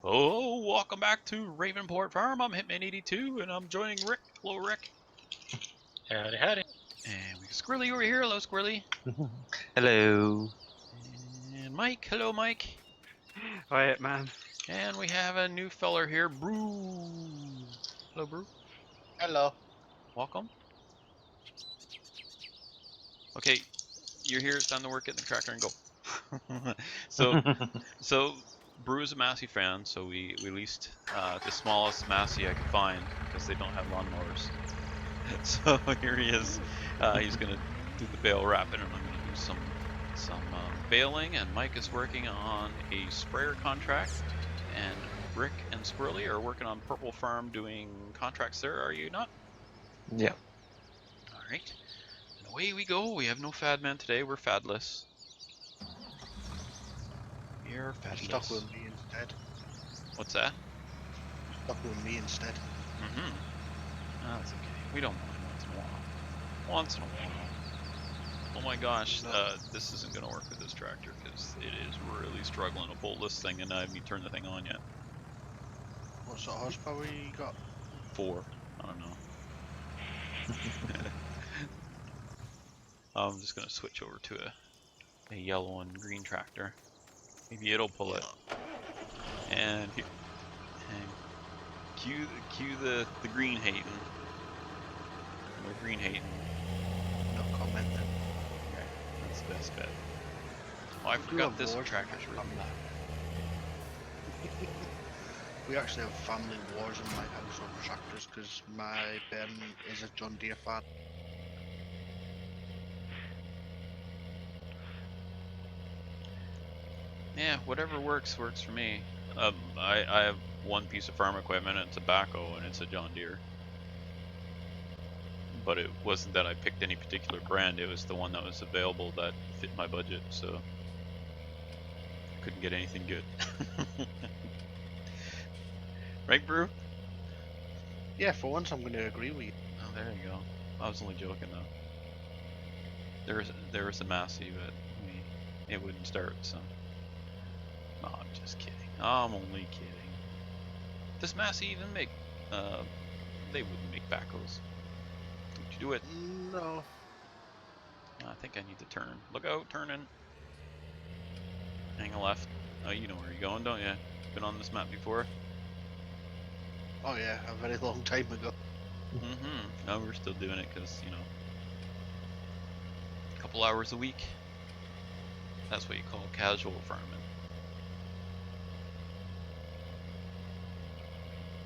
Oh, welcome back to Ravenport Farm. I'm Hitman82, and I'm joining Rick. Hello, Rick. Howdy, howdy. And we got Squirrely over here. Hello, Squirrely. Hello. And Mike. Hello, Mike. Hi, man. And we have a new feller here, Brew. Hello, Brew. Hello. Welcome. Okay, you're here. It's time to work. Get in the tractor and go. So Brew is a Massey fan, so we leased the smallest Massey I could find because they don't have lawnmowers. So here he is. He's gonna do the bale wrapping, and I'm gonna do some baling. And Mike is working on a sprayer contract, and Rick and Squirrely are working on Purple Farm doing contracts there. Are you not? Yeah. All right. And away we go. We have no fad man today. We're fadless. We're fadless. Stuck with me instead. What's that? Stuck with me instead. Mm-hmm. Oh, that's okay. We don't mind once in a while. Once in a while. Oh my gosh, this isn't going to work with this tractor because it is really struggling to pull this thing, and I haven't even turned the thing on yet. What sort of horsepower you got? 4. I don't know. I'm just going to switch over to a yellow and green tractor. Maybe it'll pull it. And here, and cue the green hating. We're green hating. No comment then. Okay, that's the best bet. Oh, I forgot this tractor's really loud. We actually have family wars in my house over tractors because my parent is a John Deere fan. Yeah, whatever works for me. I have one piece of farm equipment and it's a backhoe and it's a John Deere. But it wasn't that I picked any particular brand, it was the one that was available that fit my budget, so I couldn't get anything good. Right, Brew? Yeah, for once I'm going to agree with you. Oh, there you go. I was only joking though. There was a Massey, but it wouldn't start, so. No, I'm just kidding. I'm only kidding. Does Massey even make, they wouldn't make backhoes. Don't you do it? No. I think I need to turn. Look out, turning. Hang a left. Oh, you know where you're going, don't you? Been on this map before? Oh yeah, a very long time ago. Mm-hmm. No, we're still doing it because, you know, a couple hours a week. That's what you call casual farming.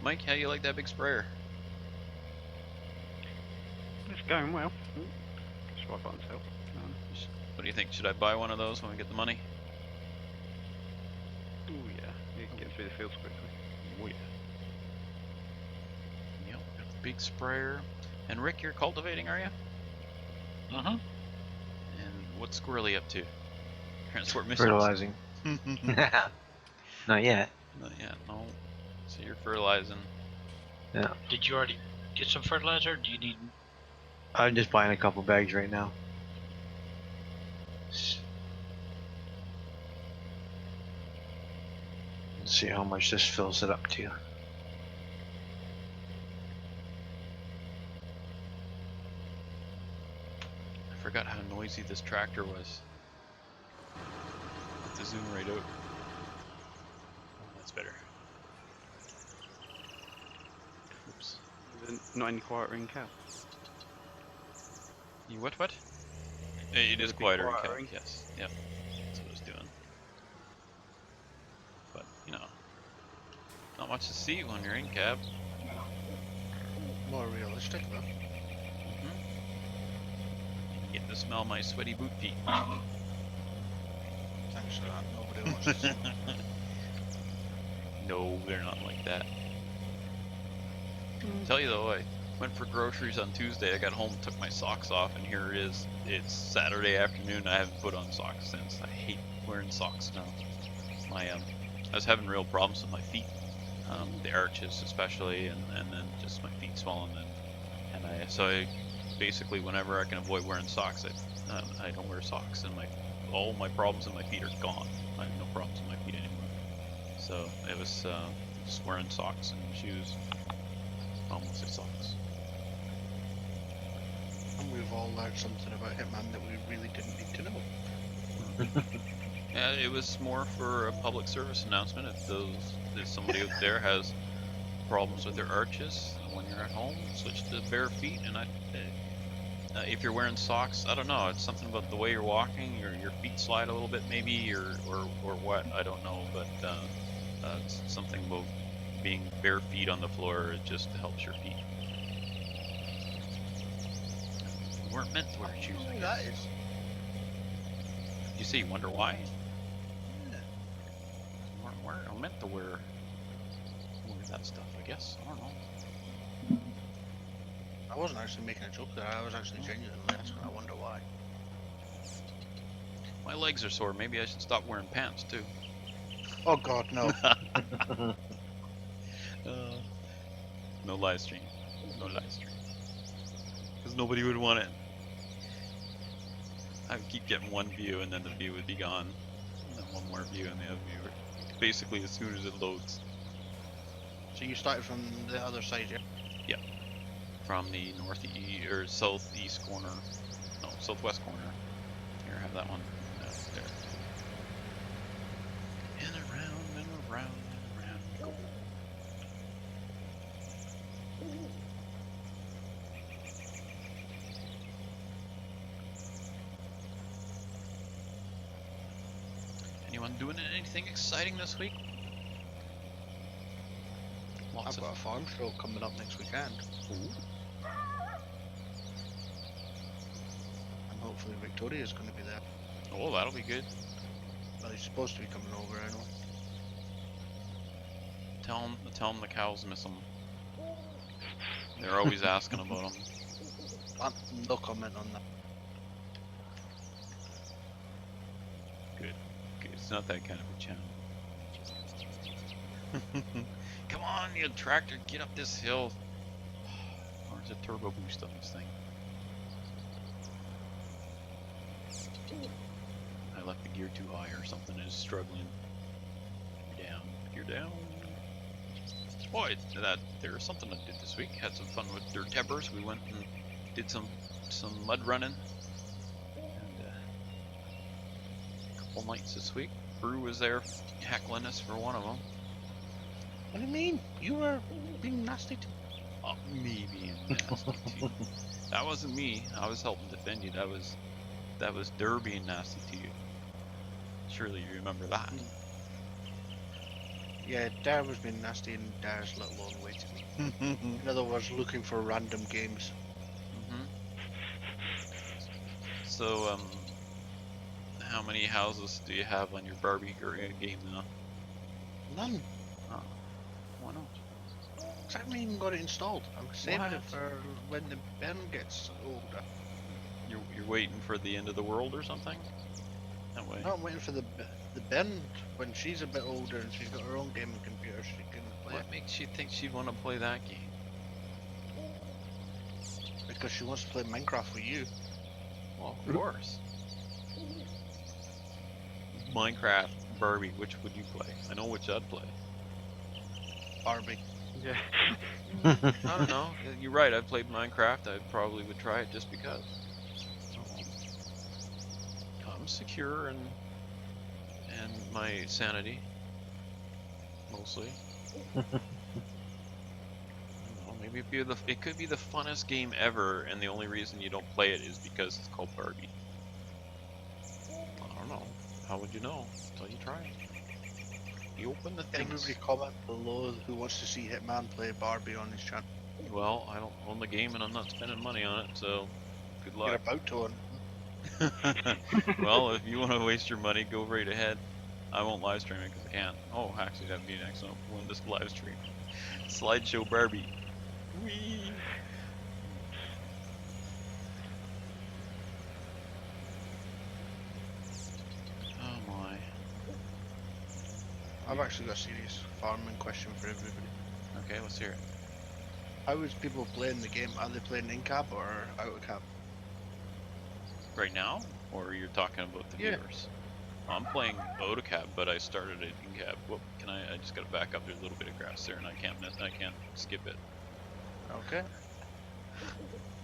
Mike, how you like that big sprayer? It's going well. Swipe on help. What do you think? Should I buy one of those when we get the money? Oh yeah, you can get through the fields quickly. Oh yeah. Yep, got the big sprayer. And Rick, you're cultivating, are you? Uh-huh. And what's Squirrely up to? Transport missiles? Fertilizing. Not yet. Not yet, no. So you're fertilizing. Yeah. Did you already get some fertilizer? Do you need? I'm just buying a couple bags right now. Let's see how much this fills it up to. I forgot how noisy this tractor was. Let the zoom right out. Oh, that's better. Oops. Not any quieter in cab. You what? It is Would it be quieter in quieter cab, in- yes. Yep. That's what I was doing. But, you know, not much to see when you're in cab. More realistic though. Getting to smell my sweaty boot feet. Thanks for that. Nobody wants to see. No, they're not like that. Tell you though, I went for groceries on Tuesday. I got home, took my socks off, and here it is. It's Saturday afternoon. I haven't put on socks since. I hate wearing socks now. I was having real problems with my feet, the arches especially, and then just my feet swelling. So I basically, whenever I can avoid wearing socks, I don't wear socks, and all my problems in my feet are gone. I have no problems in my feet anymore. So So it was just wearing socks and shoes. Almost socks. And we've all learned something about Hitman that we really didn't need to know. Yeah, it was more for a public service announcement. If somebody out there has problems with their arches when you're at home, switch to bare feet. And if you're wearing socks, I don't know. It's something about the way you're walking. Your feet slide a little bit, maybe, or what. I don't know, but it's something about being bare feet on the floor. It just helps your feet. You weren't meant to wear shoes. I That guess. is. You say you wonder why? I'm meant to wear that stuff, I guess. I don't know. I wasn't actually making a joke there. I was actually genuinely asking. I wonder why. My legs are sore. Maybe I should stop wearing pants too. Oh God, no. No live stream. No live stream. Because nobody would want it. I would keep getting one view and then the view would be gone. And then one more view and the other view. Basically as soon as it loads. So you started from the other side, yeah? From the northeast or southeast corner. No, southwest corner. Here, have that one. There. And around and around and around. Go. Anyone doing anything exciting this week? Lots I've got a farm show coming up next weekend. Ooh. And hopefully Victoria's going to be there. Oh, that'll be good. Well, he's supposed to be coming over, I know. Tell them the cows miss them. They're always asking about them. No comment on that. Good. It's not that kind of a channel. Come on, you tractor, get up this hill. Where's the turbo boost on this thing? I left the gear too high or something. It's struggling. Gear down. Boy, there was something I did this week. Had some fun with dirt tebbers. We went and did some mud running. And a couple nights this week. Brew was there heckling us for one of them. What do you mean? You were being nasty to me. Oh, me being nasty to you. That wasn't me. I was helping defend you. That was Dur being nasty to you. Surely you remember that. Yeah, Dar was being nasty and Dar's let alone way to me. In other words, looking for random games. So, how many houses do you have on your Barbie game now? None. Oh, why not? I haven't even got it installed. I'm saving it What? for when the Ben gets older. You're waiting for the end of the world or something? That way. No, I'm waiting for the Ben when she's a bit older and she's got her own gaming computer. She can play What it makes you think she'd want to play that game? because she wants to play Minecraft with you. Well, of course. Minecraft, Barbie, which would you play? I know which I'd play. Barbie. Yeah. I don't know. You're right. I've played Minecraft. I probably would try it just because. I'm secure and my sanity, mostly. I don't know, maybe it could be the funnest game ever, and the only reason you don't play it is because it's called Barbie. I don't know. How would you know until you try it? You open the things. Everybody comment below who wants to see Hitman play Barbie on his channel. Well, I don't own the game and I'm not spending money on it, so good You're luck. about to own. Well, if you want to waste your money, go right ahead. I won't live stream it because I can't. Oh, actually, that'd be an excellent one. This live stream. Slideshow Barbie. Whee! Oh my. I've actually got a serious farming question for everybody. Okay, let's hear it. How is people playing the game? Are they playing in cab or out of cab? Right now? Or you're talking about the Yeah. viewers? I'm playing AutoCab, but I started it in cab. Whoop! I just gotta back up. There's a little bit of grass there, and I can't skip it. Okay.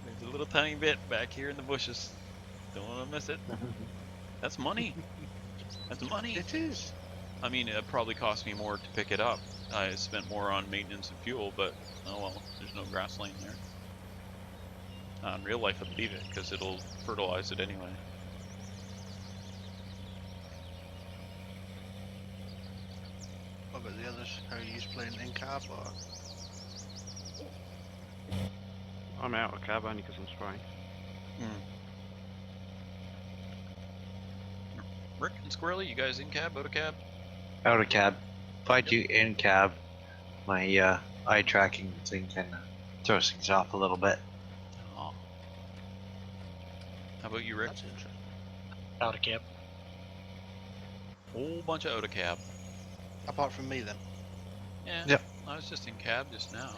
There's a little tiny bit back here in the bushes. Don't want to miss it. That's money. That's money. It is. I mean, it probably cost me more to pick it up. I spent more on maintenance and fuel, but oh well. There's no grass lane there. In real life, I'd leave it because it'll fertilize it anyway. What about the others? How are you playing in cab or? I'm out of cab only because I'm spraying. Rick and Squirrely, you guys in cab, out of cab? Out of cab. If I do in cab, my eye tracking thing kind of throws things off a little bit. Oh. How about you, Rick? That's interesting. Out of cab. Whole bunch of out of cab. Apart from me then. Yeah. Yep. I was just in cab just now.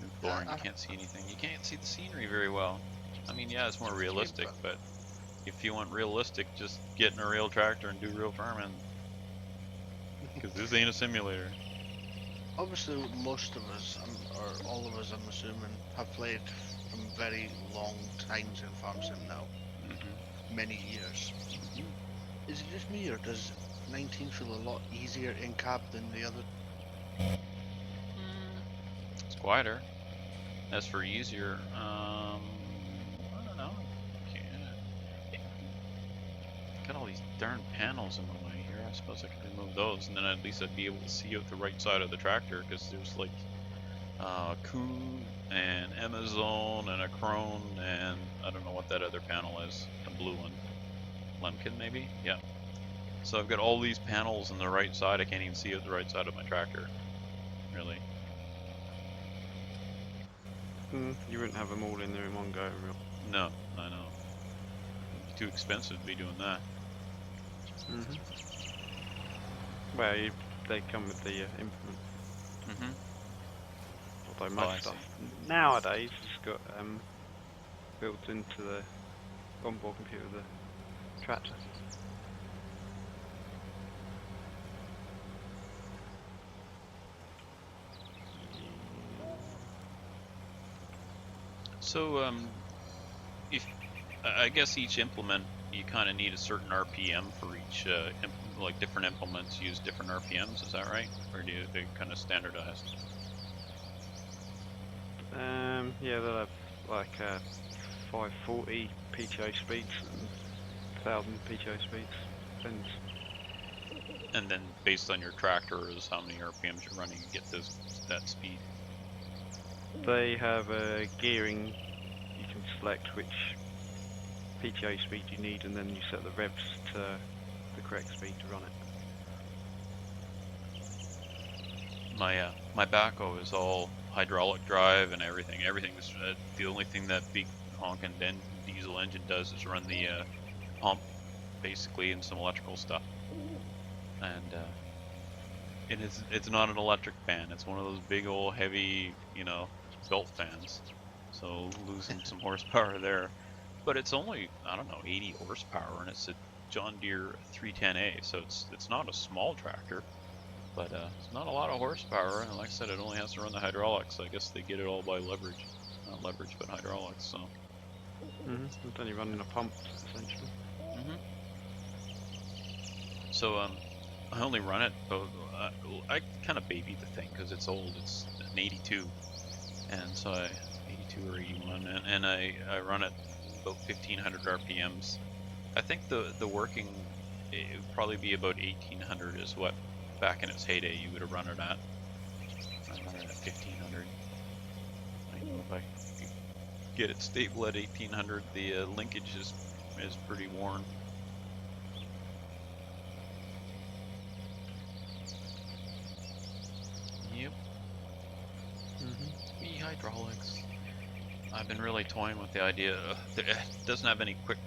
It's boring. I- You can't see anything. You can't see the scenery very well. I mean, yeah, it's more realistic, but if you want realistic, just get in a real tractor and do real farming. Because this ain't a simulator. Obviously, most of us, or all of us, I'm assuming, have played from very long times in farm sim now, many years. Is it just me, or does 19 feel a lot easier in cab than the other? It's quieter. As for easier, I don't know. Got all these darn panels in the way here. I suppose I could remove those, and then at least I'd be able to see out the right side of the tractor, because there's like Coon and Amazon and a Crone, and I don't know what that other panel is. The blue one. Lemkin, maybe? Yeah. So I've got all these panels on the right side. I can't even see out the right side of my tractor. Really. You wouldn't have them all in there in one go, real. No, I know. It'd be too expensive to be doing that. Well, they come with the implement. Although Oh, I most stuff nowadays has got built into the onboard computer of the tractor. So, if I guess each implement you kind of need a certain RPM for each, like different implements use different RPMs. Is that right, or do they kind of standardized? Yeah, they'll have like 540 PTO speeds and 1000 PTO speeds. Depends. And then based on your tractor is how many RPMs you're running, you get that speed. They have a gearing. You can select which PTO speed you need, and then you set the revs to the correct speed to run it. My backhoe is all hydraulic drive and everything. Everything's the only thing that big honking diesel engine does is run the pump, basically, and some electrical stuff. And it's not an electric fan. It's one of those big old heavy, belt fans. So losing some horsepower there, but it's only, I don't know, 80 horsepower, and it's a John Deere 310A. So it's not a small tractor. But it's not a lot of horsepower, and like I said, it only has to run the hydraulics. I guess they get it all by leverage. Not leverage, but hydraulics, so. It's only running a pump, essentially. So, I only run it, but I kind of baby the thing, because it's old. It's an 82, and so 82 or 81, and I run it about 1500 RPMs. I think the working, it would probably be about 1800 is what back in its heyday you would have run it at. I run it at 1500. I know if I could get it stable at 1800, the linkage is pretty worn. Yep. Hydraulics. I've been really toying with the idea. It doesn't have any quick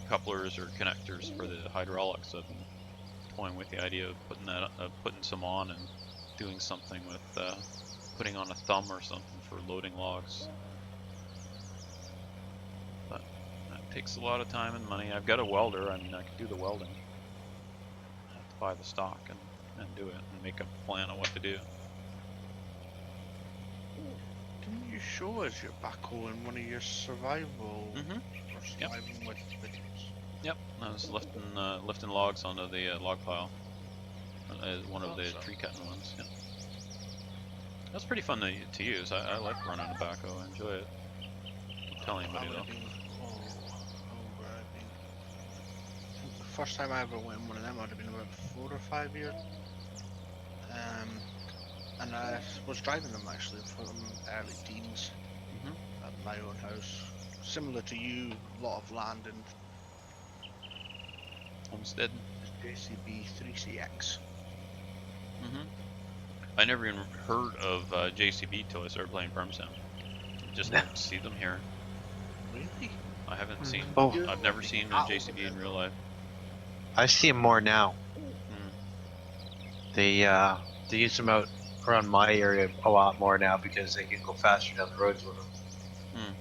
couplers or connectors for the hydraulics. I've been toying with the idea of putting some on and doing something with putting on a thumb or something for loading logs. But that takes a lot of time and money. I've got a welder. I mean, I could do the welding. I have to buy the stock and do it and make a plan on what to do. Didn't you show us your backhoe in one of your survival Mm-hmm. or surviving with videos? Yep. I was lifting logs onto the log pile. One of the Awesome. tree cutting ones. Yep. That's pretty fun to use. I like running a backhoe. I enjoy it. Don't tell anybody though. How would I been? I think the first time I ever went in one of them, I'd have been about 4 or 5 years. And I was driving them actually from early teens at my own house. Similar to you, a lot of land in Homestead. JCB 3CX. I never even heard of JCB till I started playing Farm Sim. Just don't see them here. Really? I haven't seen. Oh. I've never seen a JCB in real life. I see them more now. Mm. They use them out around my area a lot more now because they can go faster down the roads with them. Hmm.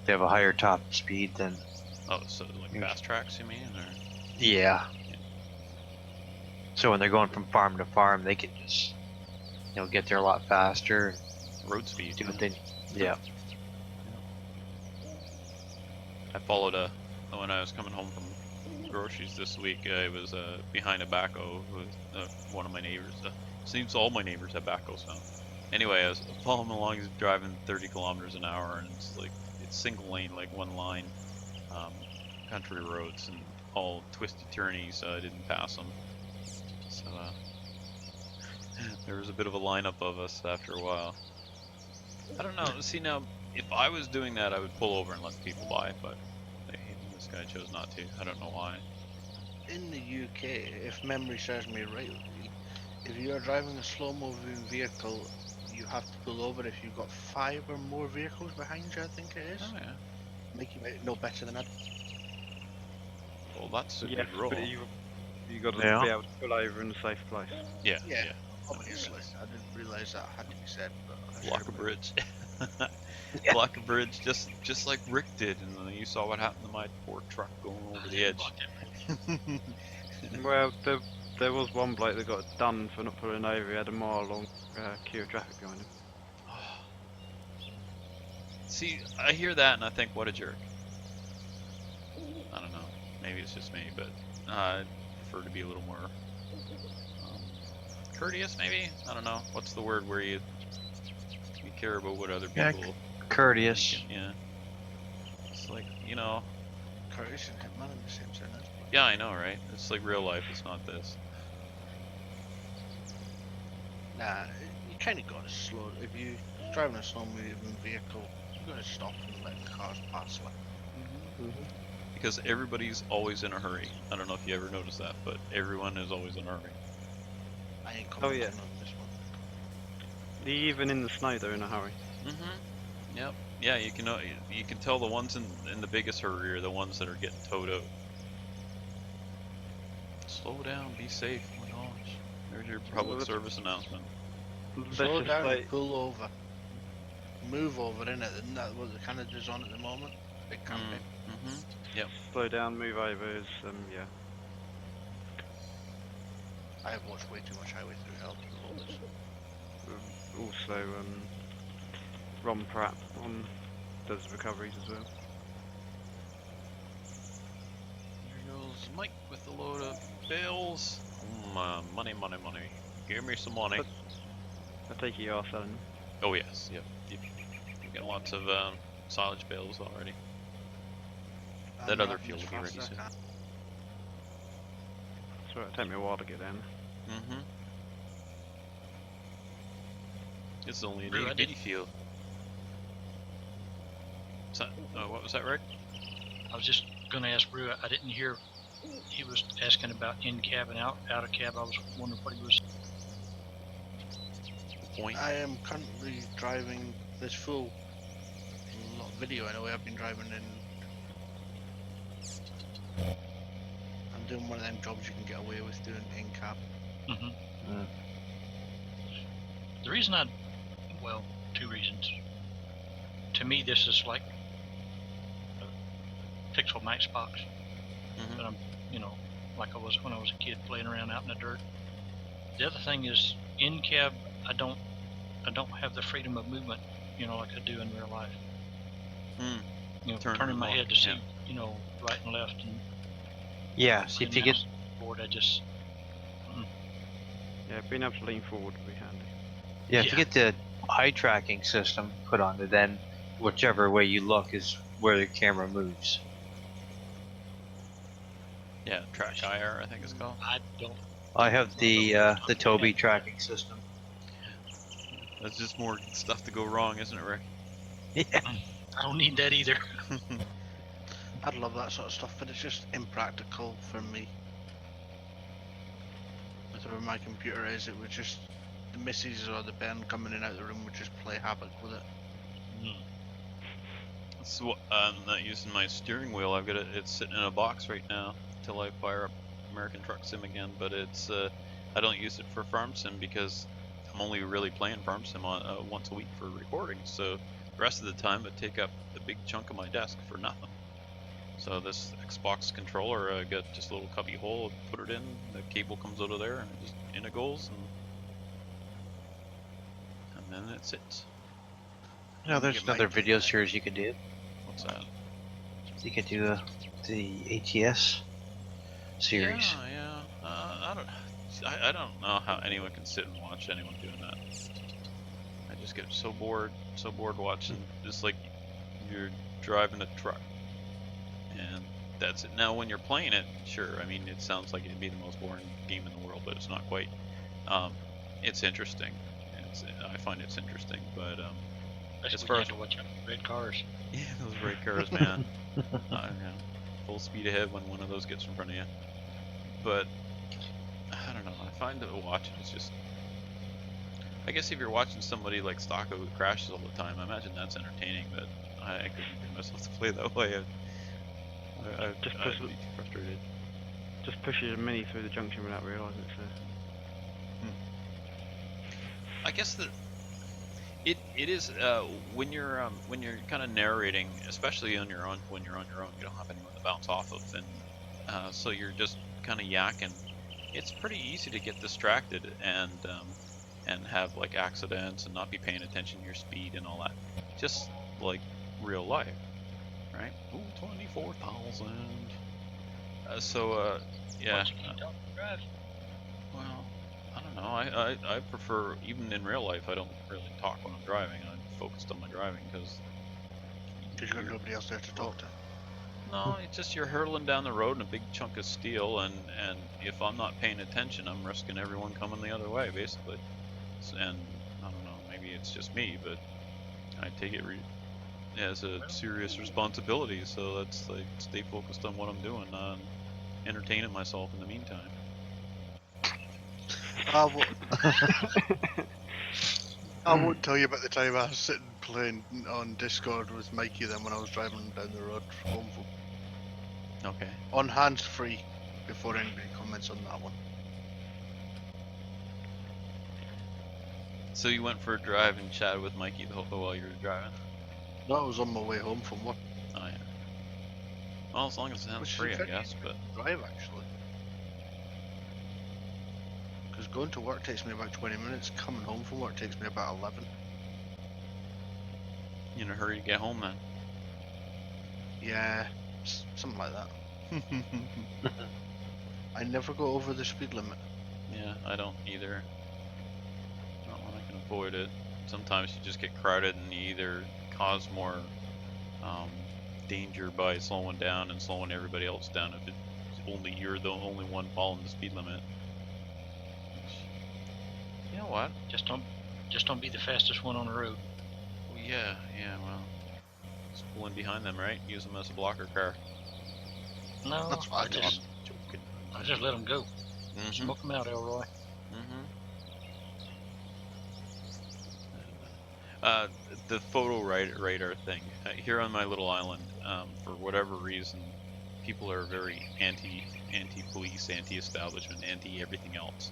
They have a higher top speed than. Oh, so like fast tracks, you mean? Or? Yeah. So when they're going from farm to farm, they can just, get there a lot faster. Road speed. Do what they. Yeah. I followed when I was coming home from groceries this week. I was behind a backhoe with one of my neighbors. Seems all my neighbors have backhoes now. Anyway, I was following him along. He's driving 30 kilometers an hour, and it's single lane, like one line, country roads, and all twisty turny. So I didn't pass him. So there was a bit of a lineup of us after a while. I don't know. See now, if I was doing that, I would pull over and let the people by, but this guy chose not to. I don't know why. In the UK, if memory serves me rightly, if you are driving a slow-moving vehicle, you have to pull over if you've got 5 or more vehicles behind you, I think it is. Oh yeah. Make you know better than I do. Well, that's a Yes, good rule. but you got to Yeah. be able to pull over in a safe place. Yeah. Yeah. Obviously, I didn't realise that had to be said, but I Block a should- bridge. Yeah. Block a bridge, just like Rick did, and then you saw what happened to my poor truck going over the edge. Well, there was one bloke that got done for not pulling over. He had a mile-long queue of traffic behind him. See, I hear that and I think, what a jerk. I don't know. Maybe it's just me, but I prefer to be a little more courteous, maybe? I don't know. What's the word where you care about what other Yeah, people... Courteous. Yeah. It's like, Curtis and Hitman in the same sentence. yeah, I know, right? It's like real life, it's not this. Nah, you kind of got to slow. If you're driving a slow-moving vehicle, you got to stop and let the cars pass. Like, Because everybody's always in a hurry. I don't know if you ever noticed that, but everyone is always in a hurry. I ain't coming yeah. on this one. Even in the snow, they're in a hurry. Yep. Yeah, you can tell the ones in the biggest hurry are the ones that are getting towed out. Slow down, be safe. Oh my gosh. There's your public service announcement. Let's Slow just down say, and pull over. Move over, innit? Isn't that what the Canada's on at the moment? Big campaign. Yep. slow down, move over is, yeah. I have watched way too much Highway Through Hell to all this. Also, Ron Pratt does recoveries as well. Here goes Mike with the load of bales. Money. Give me some money. I take it you are selling them. Oh yes, yep. You've got lots of silage bales already. That I'm other wrapping fuel as will be fast ready as I soon. can. So it'll take me a while to get down. It's only an Really, I itty bitty field. What's that? What was that, Rick? I was just going to ask Brew. I didn't hear. He was asking about in cab and out of cab. I was wondering what he was. Point. I am currently driving this full video anyway. I've been driving in. I'm doing one of them jobs you can get away with doing in cab. The reason well, 2 reasons. To me, this is like pixel max box. Mhm. But I'm, you know, like I was when I was a kid playing around out in the dirt. The other thing is in cab, I don't have the freedom of movement, you know, like I do in real life. Mm. You know, Turn turning and my walk, head to see, yeah. you know, right and left, and Yeah, see if you get board. I just Yeah, being able to lean forward would be handy. if you Yeah. get the eye tracking system put on it, then whichever way you look is where the camera moves. Yeah, track IR, I think it's called. I don't. I have the Yeah. Toby tracking system. That's just more stuff to go wrong, isn't it, Rick? Yeah. I don't need that either. I'd love that sort of stuff, but it's just impractical for me. With where my computer is, it would just the misses or the Ben coming in and out of the room would just play havoc with it. So I'm not using my steering wheel. I've got it. It's sitting in a box right now till I fire up American Truck Sim again. But it's I don't use it for Farm Sim because I'm only really playing Farm Sim on once a week for recording. So the rest of the time it take up a big chunk of my desk for nothing. So this Xbox controller, I got just a little cubby hole. Put it in. The cable comes out of there, and just in it goes, and then it sits. No, there's Get my another thing video back. series you could do. What's that? You could do the ATS series. Yeah. I don't know how anyone can sit and watch anyone doing that. I just get so bored watching. Just like you're driving a truck, and that's it. Now, when you're playing it, sure. I mean, it sounds like it'd be the most boring game in the world, but it's not quite. It's interesting. I find it's interesting, but That's As when far you as- have to watch out for red cars. yeah, those red cars, man. Yeah. Full speed ahead when one of those gets in front of you. But I don't know. I find that watching is just. I guess if you're watching somebody like Stocko who crashes all the time, I imagine that's entertaining. But I couldn't bring myself to play that way. I'd be too frustrated. Just pushes a mini through the junction without realising it's there. I guess that it is when you're kind of narrating, especially when you're on your own, you don't have anyone to bounce off of, and so you're just kind of yakking. It's pretty easy to get distracted and have like accidents and not be paying attention to your speed and all that, just like real life, right? Ooh, 24,000. Yeah. But you can't talk and drive. Well, I don't know. I prefer, even in real life, I don't really talk when I'm driving. I'm focused on my driving because Because you've got nobody else there to talk to. no, it's just you're hurtling down the road in a big chunk of steel, and if I'm not paying attention, I'm risking everyone coming the other way, basically. And I don't know, maybe it's just me, but I take it as a serious responsibility. So that's like stay focused on what I'm doing, entertaining myself in the meantime. I won't tell you about the time I was sitting playing on Discord with Mikey then when I was driving down the road home from, Okay. on hands free before anybody comments on that one. So you went for a drive and chatted with Mikey the whole while you were driving? No, I was on my way home from work. Oh yeah. Well, as long as it's hands Which is free, I very guess. But Drive actually. Because going to work takes me about 20 minutes, coming home from work takes me about 11. you in a hurry to get home then? Yeah, something like that. I never go over the speed limit. Yeah, I don't either. Not when I can avoid it. Sometimes you just get crowded and you either cause more danger by slowing down and slowing everybody else down if you're the only one following the speed limit. Which, you know what? Just don't be the fastest one on the road. Well, yeah, well, just pull in behind them, right? Use them as a blocker car. No, That's what I do. I'm joking. I just let them go. Mhm. Smoke them out, Elroy. The photo radar thing here on my little island, for whatever reason, people are very anti-police, anti-establishment, anti-everything else,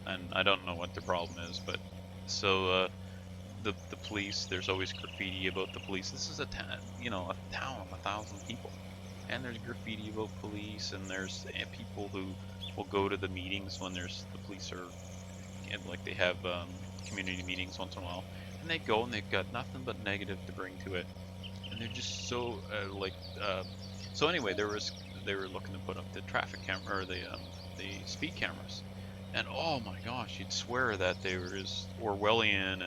and I don't know what the problem is. But so the police, there's always graffiti about the police. This is a town, a town of 1,000 people, and there's graffiti about police, and there's people who will go to the meetings when there's the police are, and like they have community meetings once in a while, and they go and they've got nothing but negative to bring to it, and they're just so so anyway, they were looking to put up the traffic camera or the speed cameras, and oh my gosh, you'd swear that they were as Orwellian,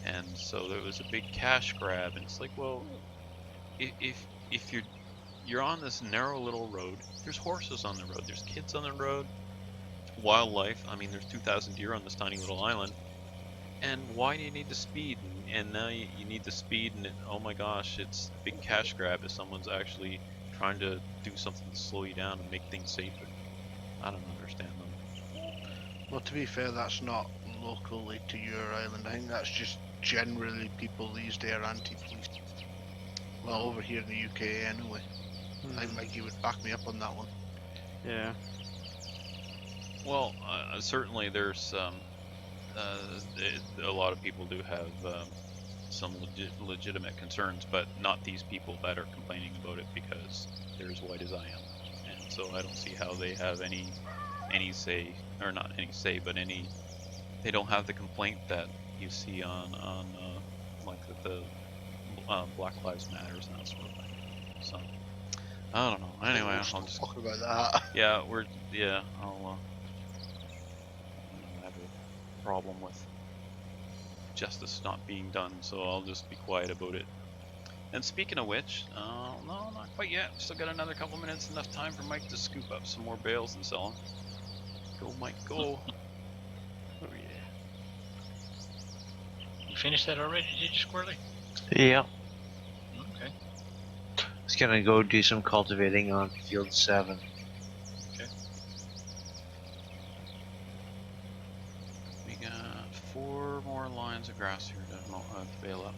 and so there was a big cash grab, and it's like, well, if you're on this narrow little road, there's horses on the road, there's kids on the road, wildlife. I mean, there's 2,000 deer on this tiny little island, and why do you need the speed? And now you need the speed, and oh my gosh, it's a big cash grab if someone's actually trying to do something to slow you down and make things safer. I don't understand them. Well, to be fair, that's not locally to your island. I think that's just generally people these days are anti-police. Well, over here in the UK anyway. I think Mikey would back me up on that one. Yeah. Well, certainly there's a lot of people do have some legitimate concerns, but not these people that are complaining about it because they're as white as I am, and so I don't see how they have any say, or not any say, but they don't have the complaint that you see on like the Black Lives Matters and that sort of thing. So I don't know. Anyway, I'll just talk about that. yeah, I'll have a problem with justice not being done, so I'll just be quiet about it. And speaking of which, no, not quite yet. Still got another couple minutes, enough time for Mike to scoop up some more bales and sell them. Go, Mike, go. Oh yeah. You finished that already, did you, Squirrely? Yeah. Okay. Just gonna go do some cultivating on field 7. We got 4 more lines of grass here to bale up.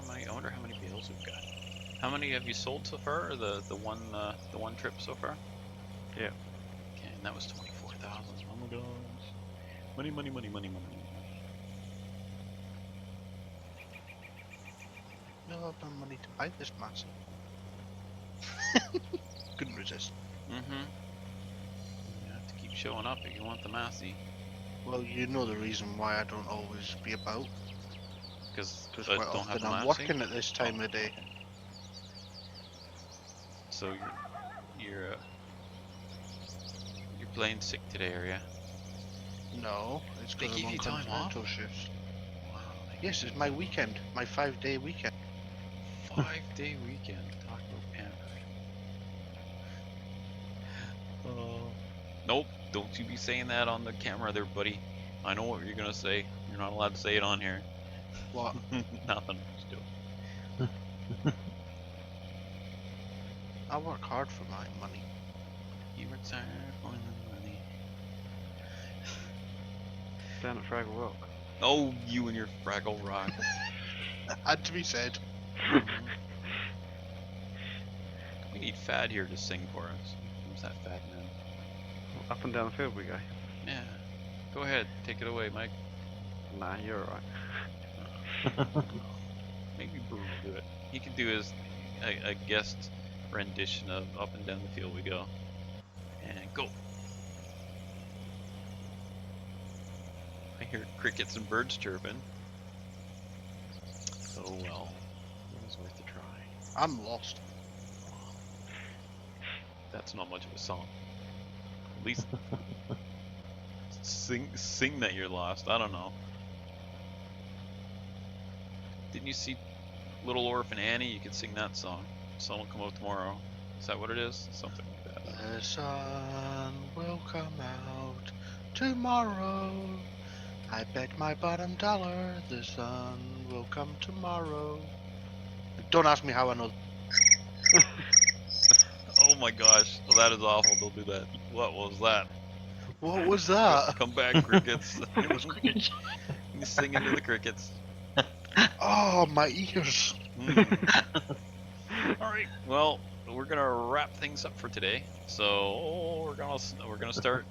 I wonder how many bales we've got. How many have you sold so far? Or the one trip so far? Yeah. Okay, and that was 24,000. Oh my gosh. Money, money, money, money, money. No, I've no money to buy this Massey. Couldn't resist. Mm-hmm. You have to keep showing up if you want the Massey. Well, you know the reason why I don't always be about. Because Because I quite don't have often the I'm Massey. working at this time of day. So you're playing sick today, are you? No, it's They because give I'm on you time off? continental shifts. Wow. Yes, it's my weekend, my 5-day weekend. 5-day weekend. Talk about pampered. Nope. Don't you be saying that on the camera there, buddy. I know what you're gonna say. You're not allowed to say it on here. What? Nothing. Just do it. I work hard for my money. You were tired for the money. Down at Fraggle Rock. Oh, you and your Fraggle Rock. Had to be said. We need Fad here to sing for us. Who's that Fad man? Up and down the field we go. Yeah. Go ahead. Take it away, Mike. Nah, you're alright. Maybe Brew will do it. He can do his a guest rendition of Up and Down the Field We Go. And go. I hear crickets and birds chirping. Oh well. It was worth a try. I'm lost. That's not much of a song. At least sing that you're lost. I don't know. Didn't you see Little Orphan Annie? You could sing that song. Sun will come out tomorrow. Is that what it is? Something like that. The sun will come out tomorrow. I bet my bottom dollar the sun will come tomorrow. Don't ask me how I know. Oh my gosh, well, that is awful. Don't do that. What was that? What was that? Come back, crickets. It was crickets. You sing into the crickets. Oh, my ears. All right. Well, we're gonna wrap things up for today. So we're gonna start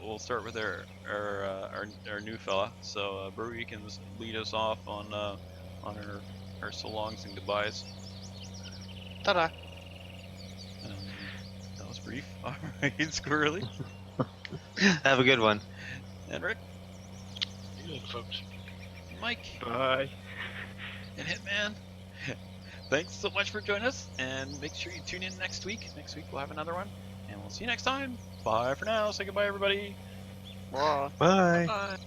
we'll start with our new fella. So Brew, you can lead us off on our so longs and goodbyes. Ta-da! That was brief. All right, Squirrely Have a good one. and Rick, Good, folks. Mike, Bye. and Hitman. Thanks so much for joining us, and make sure you tune in next week. Next week we'll have another one, and we'll see you next time. Bye for now. Say goodbye, everybody. Bye. Bye. Bye.